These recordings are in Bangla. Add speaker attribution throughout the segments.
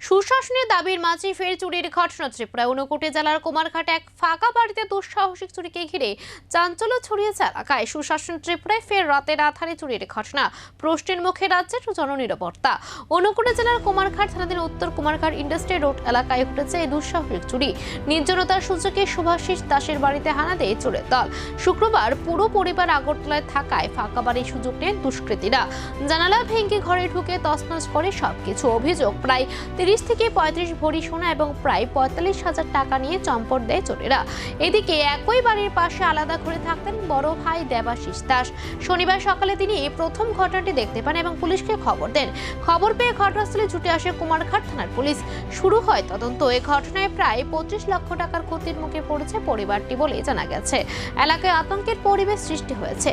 Speaker 1: সুশাসনের দাবির মাঝে ফের চুরির ঘটনা ত্রিপুরায়। ঊনকোটি জেলার কুমারঘাটে এক ফাঁকা বাড়িতে দুঃসাহসিক চুরিকে ঘিরে চাঞ্চল্য ছড়িয়েছে এলাকায়। সুশাসন ত্রিপুরায় ফের রাতের আধারে চুরির ঘটনা, প্রশ্নের মুখে রাজ্যের জননিরাপত্তা। ঊনকোটি জেলার কুমারঘাট থানাধীন উত্তর কুমারঘাট ইন্ডাস্ট্রি রোড এলাকায় ঘটেছে এই দুঃসাহসিক চুরি। নির্জনতার সুযোগে শুভাশিস দাসের বাড়িতে হানা দেয় চোরের দল। শুক্রবার পুরো পরিবার আগরতলায় থাকায় ফাঁকা বাড়ির সুযোগ নেন দুষ্কৃতীরা। জানালা ভেঙে ঘরে ঢুকে তছনছ করে সবকিছু। অভিযোগ, প্রায় 30 থেকে 35 ভরি সোনা এবং প্রায় 45,000 টাকা নিয়ে চম্পট দেয় চোরেরা। এদিকে একই বাড়ির পাশে আলাদা ঘরে থাকতেন বড় ভাই দেবাশিস দাস। শনিবার সকালে তিনি প্রথম ঘটনাটি দেখতে পান এবং পুলিশকে খবর দেন। খবর পেয়ে ঘটনাস্থলে ছুটে আসে কুমারঘাট থানার পুলিশ। শুরু হয় তদন্ত। এই ঘটনায় প্রায় 25 লক্ষ টাকার ক্ষতির মুখে পড়েছে পরিবারটি বলে জানা গেছে। এলাকায় আতঙ্কের পরিবেশ সৃষ্টি হয়েছে।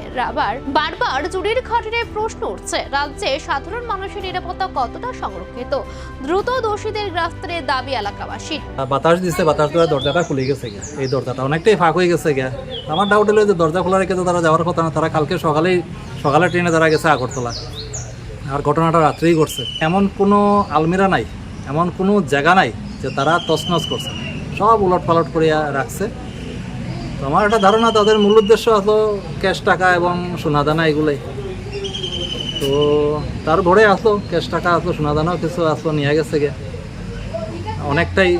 Speaker 1: বারবার চুরির ঘটনায় প্রশ্ন উঠছে, রাজ্যে সাধারণ মানুষের নিরাপত্তা কতটা সংরক্ষিত? দ্রুত দোষীদের গ্রেফতারের দাবি এলাকাবাসীর।
Speaker 2: বাতাস দিচ্ছে, বাতাস করে দরজাটা খুলে গেছে গিয়া, এই দরজাটা অনেকটাই ফাঁক হয়ে গেছে গিয়া। আমার ডাউট হলো যে দরজা খোলা রেখে তো তারা যাওয়ার কথা না, তারা কালকে সকালে ট্রেনে তারা গেছে আগরতলা, আর ঘটনাটা রাত্রেই ঘটছে। এমন কোনো আলমিরা নাই, এমন কোনো জায়গা নাই যে তারা তছনছ করছে, সব উলট পালট করিয়া রাখছে। তো আমার একটা ধারণা তাদের মূল উদ্দেশ্য হলো ক্যাশ টাকা এবং সোনাদানা এগুলোই। তো তার ঘরে আসলো ক্যাশ টাকা আসলো, সোনাদানাও কিছু আসলো, নিয়ে গেছে গে। অনেকটাই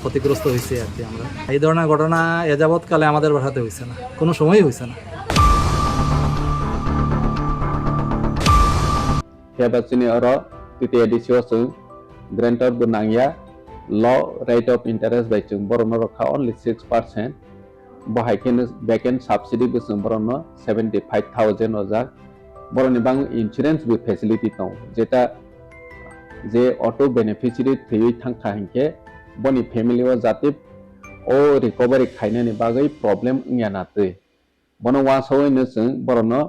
Speaker 2: ক্ষতিগ্রস্ত হয়েছে আর কি। আমরা এই ধরনের ঘটনা এ যাবৎকালে আমাদের বাসাতে হয়েছে না, কোনো সময়ই হয়েছে না।
Speaker 3: Hebasini oro titi edisio sung grantor bunangya law rate of interest by chung borono rokha only 6%. Bohaikin backend subsidy busung borono 75,000 ojak. Boroni bang insurance with facility tong jeta je auto beneficiary thui thangkha hinke boni family o jati o recovery khainani bagai problem ngya na tui bono wa soi ne sung borono